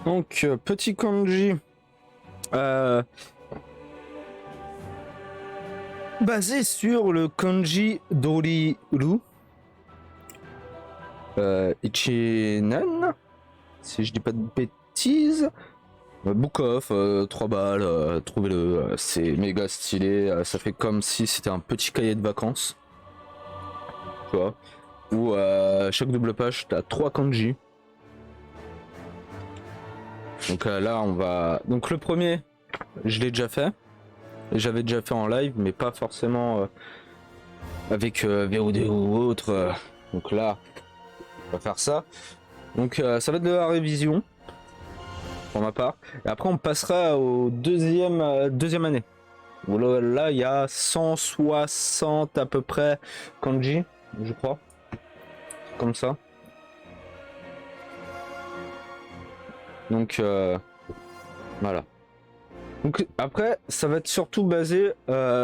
Donc, petit kanji euh, basé sur le kanji Doriru Ichinan, si je dis pas de bêtises. Book off, 3 balles, trouvez-le, c'est méga stylé, ça fait comme si c'était un petit cahier de vacances, tu vois, où chaque double page t'as 3 kanji. Donc là on va... Donc le premier, je l'ai déjà fait, et j'avais déjà fait en live, mais pas forcément avec VOD ou autre, donc là on va faire ça. Donc ça va être de la révision, pour ma part, et après on passera au deuxième année. Là, il y a 160 à peu près kanji, je crois. Comme ça. Donc, voilà. Donc, après, ça va être surtout basé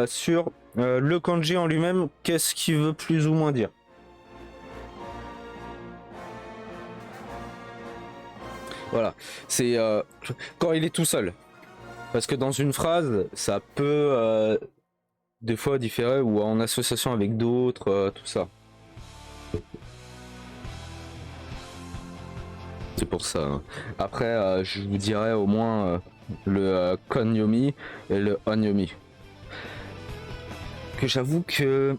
sur le kanji en lui-même. Qu'est-ce qu'il veut plus ou moins dire. Voilà. C'est quand il est tout seul. Parce que dans une phrase, ça peut des fois différer ou en association avec d'autres, tout ça. C'est pour ça. Hein. Après, je vous dirais au moins le Konyomi et le Onyomi. Que j'avoue que...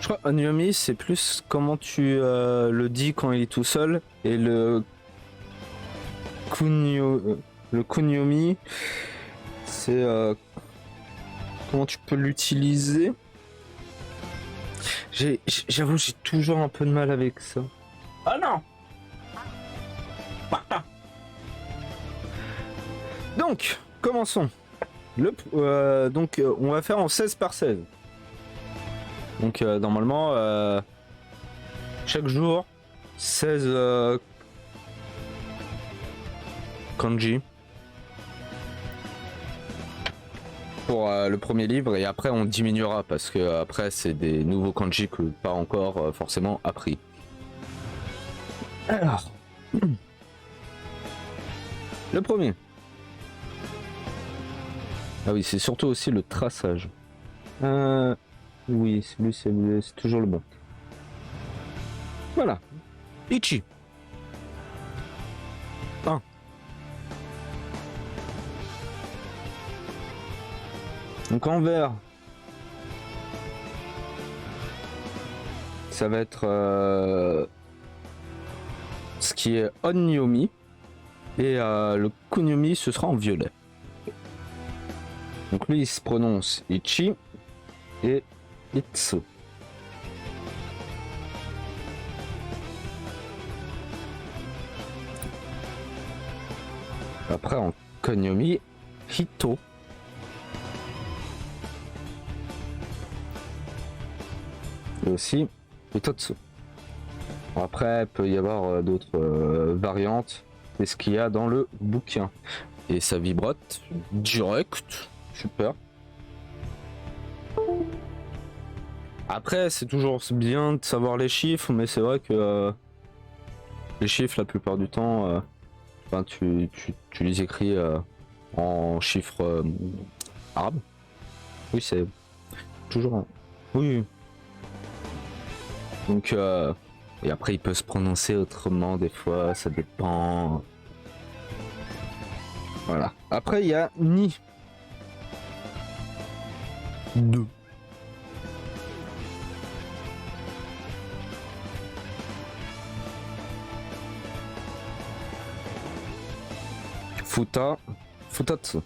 Je crois Onyomi, c'est plus comment tu le dis quand il est tout seul. Et le Kunyomi, c'est comment tu peux l'utiliser. J'avoue, j'ai toujours un peu de mal avec ça. Ah non. Donc, commençons. On va faire en 16 par 16. Donc, normalement, chaque jour, 16 kanji pour le premier livre, et après on diminuera parce que après c'est des nouveaux kanji que pas encore forcément appris. Alors, le premier. Ah oui, c'est surtout aussi le traçage. Oui, c'est toujours le bon. Voilà. Ichi. 1. Donc en vert, ça va être ce qui est Onyomi, et le Kunyomi ce sera en violet. Donc lui il se prononce Ichi et Itsu. Après en Konyomi, Hito. Et aussi Hitotsu. Bon, après, il peut y avoir d'autres variantes. C'est ce qu'il y a dans le bouquin. Et ça vibrote direct. Super. Après, c'est toujours bien de savoir les chiffres, mais c'est vrai que les chiffres, la plupart du temps, tu les écris en chiffres arabes. Oui, c'est toujours... Oui. Donc, et après, il peut se prononcer autrement, des fois, ça dépend. Voilà. Après, il y a Ni. 2. Futatsu.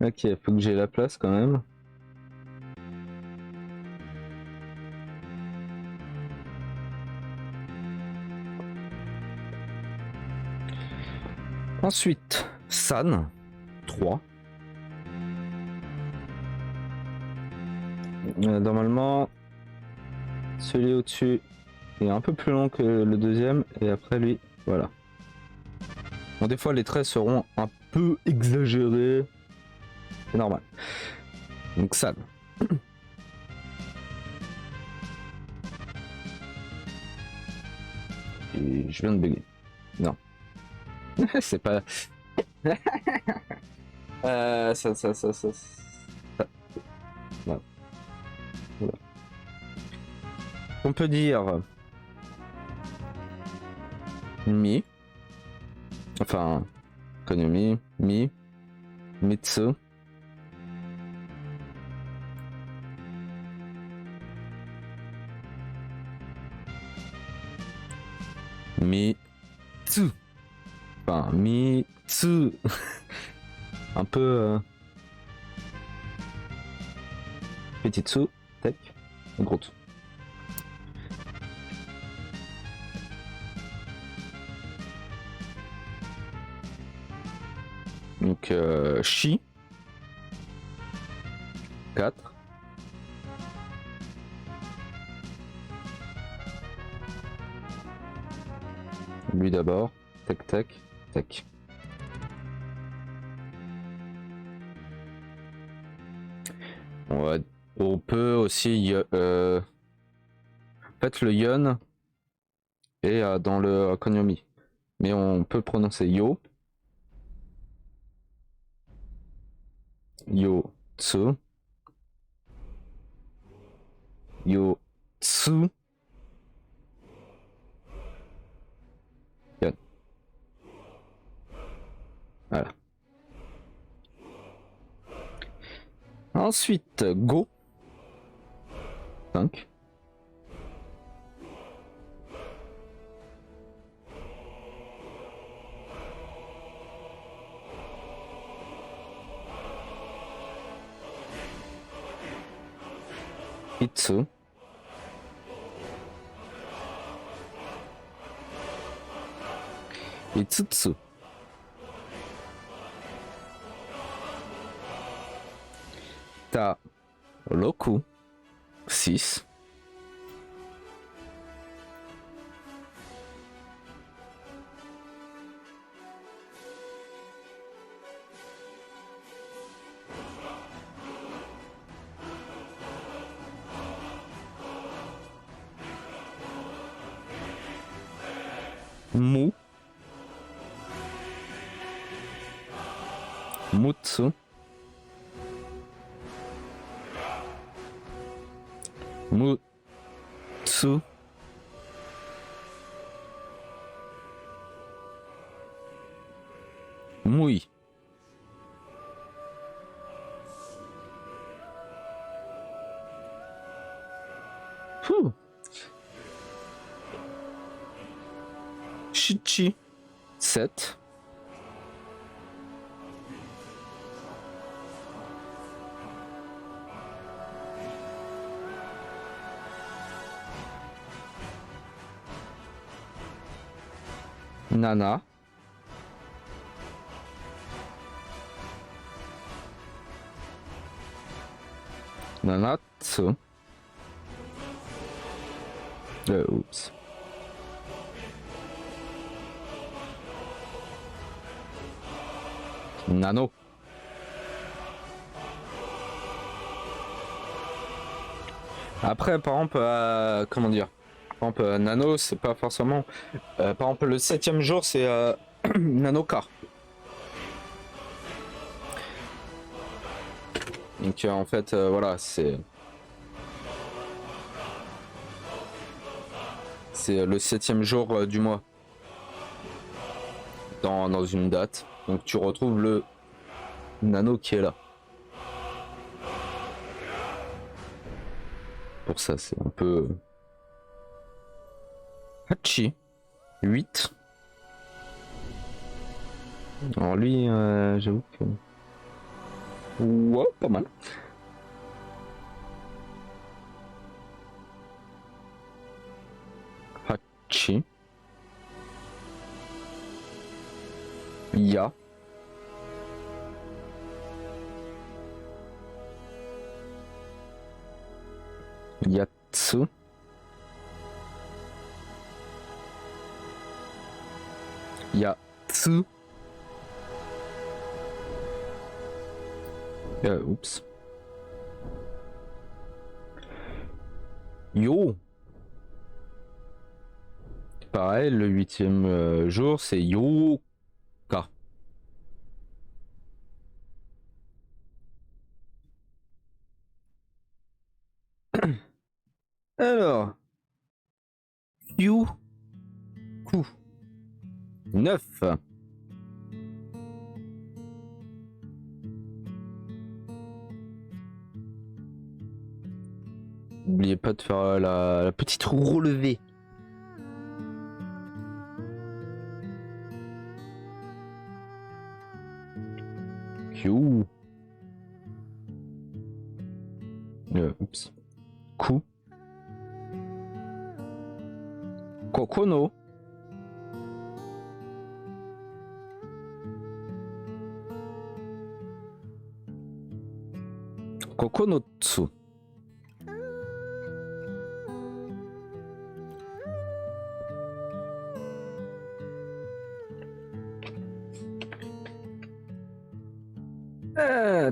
Ok, faut que j'ai la place quand même. Ensuite, San 3. Normalement, celui au-dessus est un peu plus long que le deuxième, et après lui, voilà. Bon, des fois les traits seront un peu exagérés. C'est normal. Donc ça. Et je viens de bugger. Non. C'est pas... ça. Voilà. Voilà. On peut dire... Mi. Enfin... Konomi. Mi. Mitsu. Mitsu. Enfin, Mitsu. Un peu... Petit tsu. Tech. Gros tsu. Donc, Shi. 4. Lui d'abord. Tac, tac, tac. On peut aussi... en fait, le Yon est dans le Konyomi. Mais on peut prononcer Yo. Yo Tsu. Yo Tsu. Yon. Voilà. Ensuite, Go. 5. Itsu. Itsutsu. Ta Roku. 6. Mu. Mutsu. Mutsu. Mui. Ouh. Shichi. 7. Nana. Nanatsu. Oups. Nano. Après, par exemple, comment dire? Par exemple, Nano, c'est pas forcément. Par exemple, le 7e jour, c'est Nanoka. Donc, en fait, voilà, c'est. C'est le 7e jour du mois. Dans une date. Donc, tu retrouves le Nano qui est là. Pour ça, c'est un peu. Hachi. 8. Alors lui, j'avoue que... Ouais, pas mal. Hachi. Ya. Yatsu. Yatsu. Oups. Yo. Pareil, le 8e jour, c'est Yoka. Alors, Yu Ku 9. N'oubliez pas de faire la petite roue levée. Q. Oups. Ku. Kokono. Kokonotsu.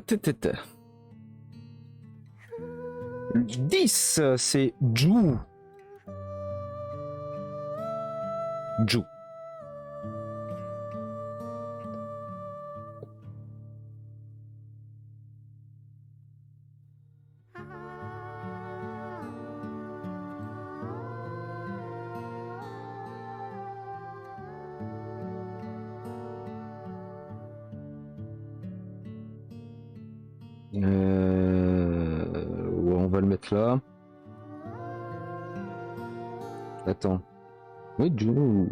Tétété. 10, c'est Ju. Ju. Ouais, on va le mettre là. Attends. Oui, Ju.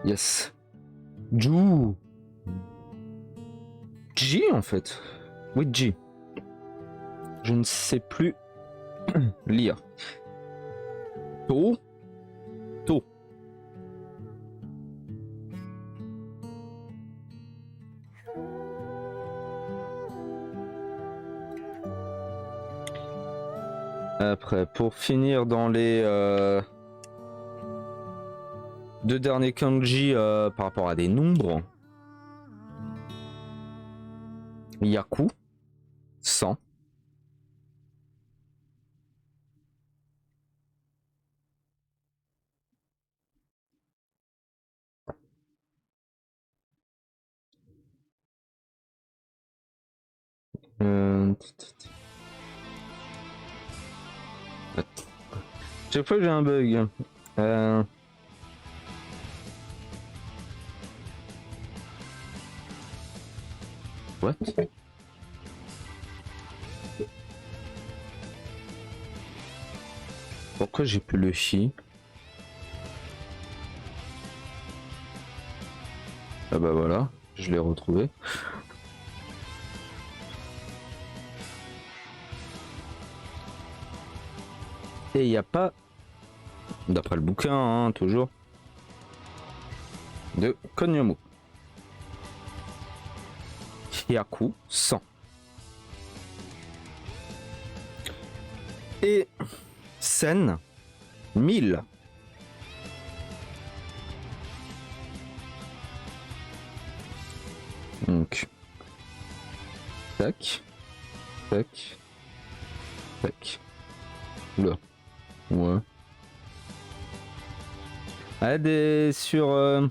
Yes. Ju. J en fait. Oui, J. Je ne sais plus lire. To. To. Après, pour finir dans les deux derniers kanji par rapport à des nombres, Yaku 100. Chaque fois que j'ai un bug. What? Pourquoi j'ai plus le chi? Ah bah voilà, je l'ai retrouvé. Et il n'y a pas, d'après le bouquin, hein, toujours, de Konyamu. Hyaku 100. Et Sen 1000. Donc, tac, tac, tac. Oula. Ouais. Ah, sur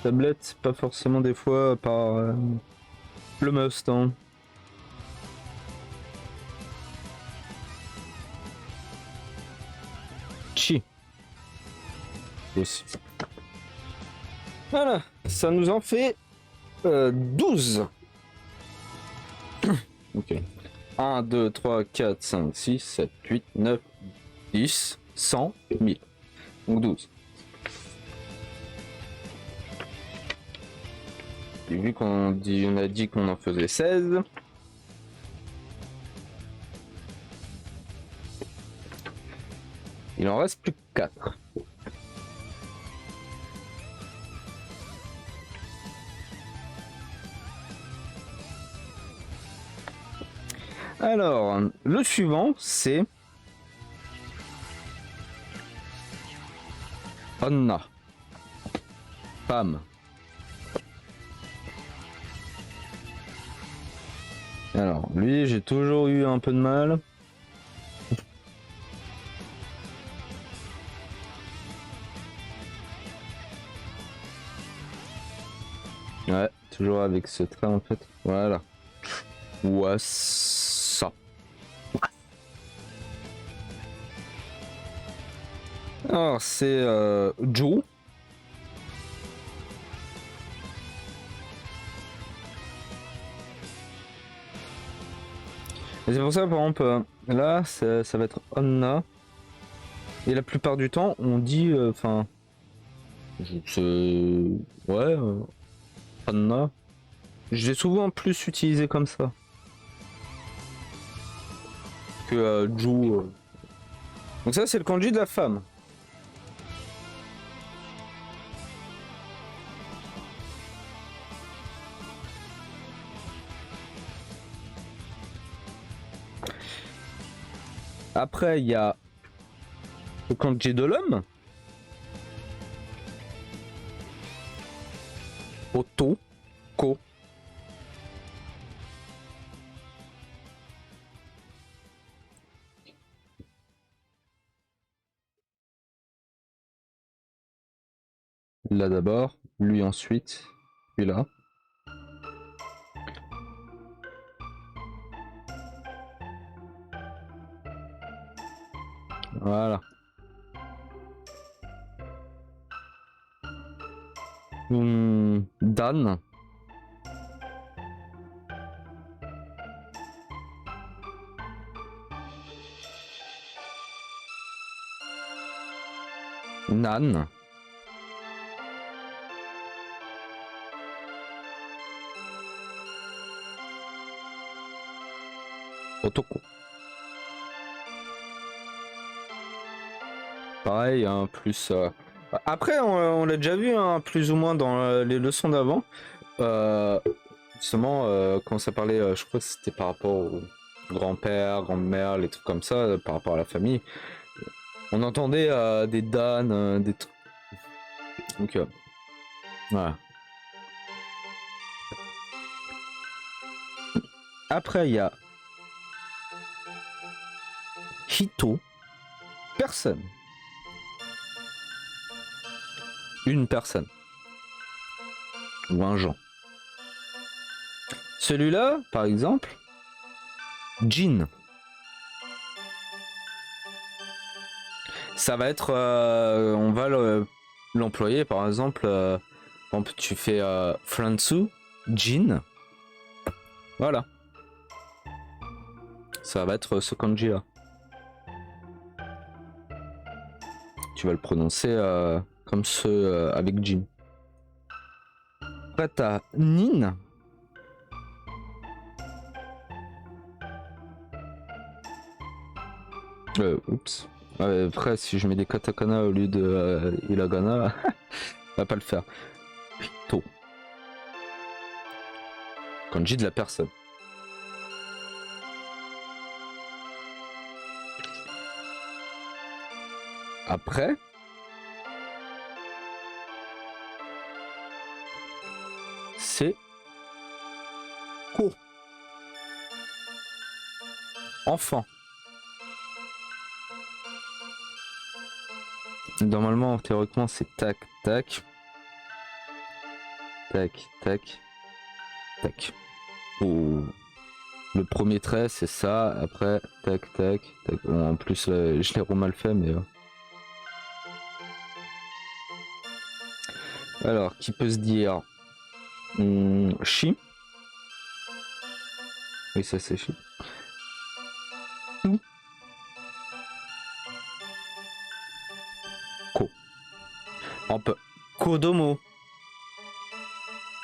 tablette, pas forcément des fois par le must. Hein. Chi. Aussi. Voilà, ça nous en fait 12. Ok. 1, 2, 3, 4, 5, 6, 7, 8, 9, 10, 100, 1000. Donc 12. Et vu qu'on a dit qu'on en faisait 16. Il en reste plus que 4. Alors, le suivant, c'est Anna. Femme. Alors, lui, j'ai toujours eu un peu de mal. Ouais, toujours avec ce trait en fait. Voilà. Ouais, ça. Alors, c'est Joe. Et c'est pour ça, par exemple, là, ça va être Anna. Et la plupart du temps, on dit, enfin, ouais, Anna. Je l'ai souvent plus utilisé comme ça que Ju. Donc ça, c'est le kanji de la femme. Après, il y a le kanji de l'homme. Oto, ko. Là d'abord, lui ensuite, puis là. Voilà. Dan. Nan. Otoko. Pareil, hein, plus. Après, on l'a déjà vu, hein, plus ou moins dans les leçons d'avant. Justement, quand ça parlait, je crois que c'était par rapport au grand-père, grand-mère, les trucs comme ça, par rapport à la famille. On entendait des Dan, des trucs. Donc, voilà. Après, il y a Hito. Personne. Une personne. Ou un Jean. Celui-là, par exemple, Jin. Ça va être, on va l'employer par exemple, tu fais Fransu, Jin, voilà. Ça va être ce kanji là. Tu vas le prononcer comme ce avec Jin. Après t'as Nin. Oups. Après si je mets des katakana au lieu de hiragana, va pas le faire. Hito. Kanji de la personne. Après, c'est Ko. Enfant. Normalement, théoriquement, c'est tac, tac. Tac, tac, tac. Oh. Le premier trait, c'est ça. Après, tac, tac, tac. Bon, en plus, je l'ai mal fait, mais... Alors, qui peut se dire Chi. Oui, ça c'est Chi. Ko. On peut. Kodomo.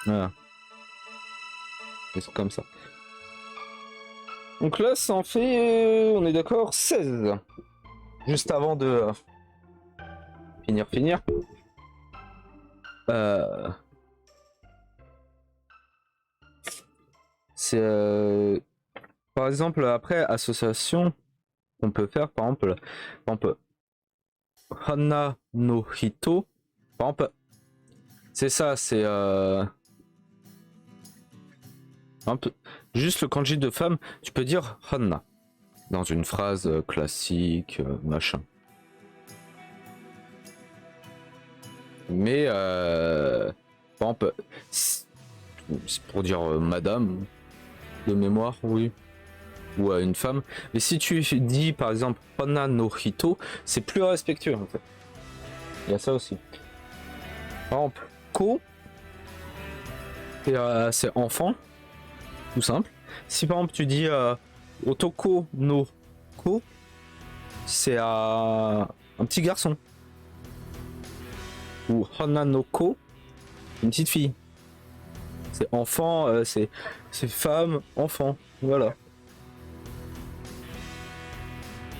Voilà. C'est comme ça. Donc là, ça en fait, on est d'accord, 16. Juste avant de finir. C'est par exemple après association, on peut faire par exemple Hana no Hito. Par exemple, c'est ça, c'est un peu. juste le kanji de femme, tu peux dire Hanna dans une phrase classique, machin. Mais par exemple, c'est pour dire madame de mémoire, oui, ou à une femme. Mais si tu dis par exemple Hana no Hito, c'est plus respectueux en fait. Il y a ça aussi. Par exemple, Ko, c'est enfant, tout simple. Si par exemple tu dis Otoko no Ko, c'est un petit garçon. Ou Hana no Ko, une petite fille. C'est enfant, c'est femme, enfant, voilà.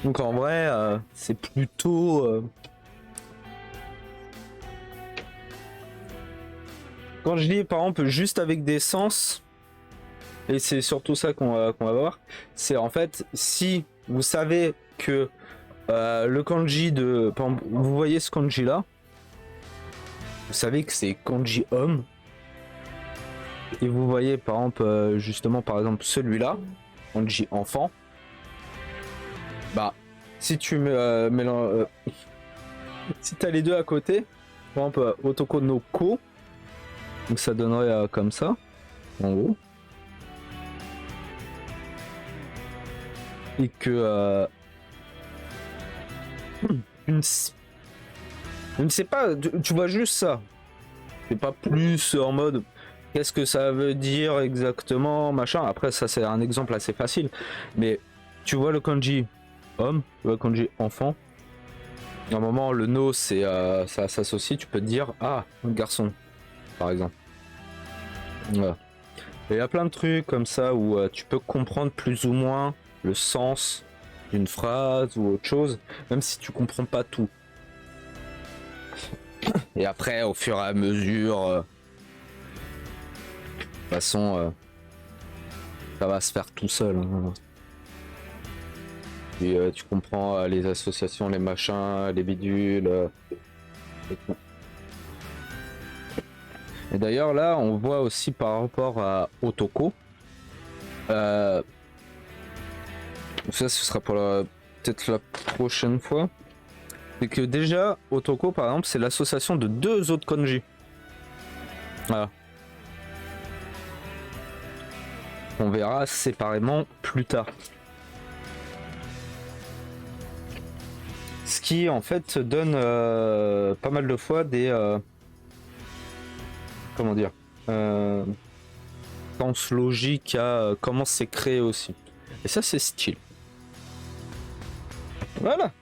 Donc en vrai, c'est plutôt... Quand je dis par exemple juste avec des sens, et c'est surtout ça qu'on va voir, c'est en fait si vous savez que le kanji de... Par exemple, vous voyez ce kanji là, vous savez que c'est kanji homme, et vous voyez par exemple justement par exemple celui-là, kanji enfant, bah si tu mélanges... si t'as les deux à côté, par exemple Otoko no Ko, donc ça donnerait comme ça, en gros. Et que je ne sais pas, tu vois juste ça. C'est pas plus en mode qu'est-ce que ça veut dire exactement, machin. Après ça c'est un exemple assez facile, mais tu vois le kanji homme, tu vois le kanji enfant. À un moment le no c'est ça s'associe, tu peux te dire ah un garçon par exemple. Voilà. Et il y a plein de trucs comme ça où tu peux comprendre plus ou moins le sens d'une phrase ou autre chose, même si tu comprends pas tout. Et après, au fur et à mesure, de toute façon, ça va se faire tout seul. Hein. Puis tu comprends les associations, les machins, les bidules. Et d'ailleurs là, on voit aussi par rapport à Otoko. Ça, ce sera pour peut-être la prochaine fois. C'est que déjà, Otoko par exemple, c'est l'association de deux autres kanji. Voilà. On verra séparément plus tard. Ce qui en fait donne pas mal de fois des comment dire sens logique à comment c'est créé aussi. Et ça c'est style. Voilà.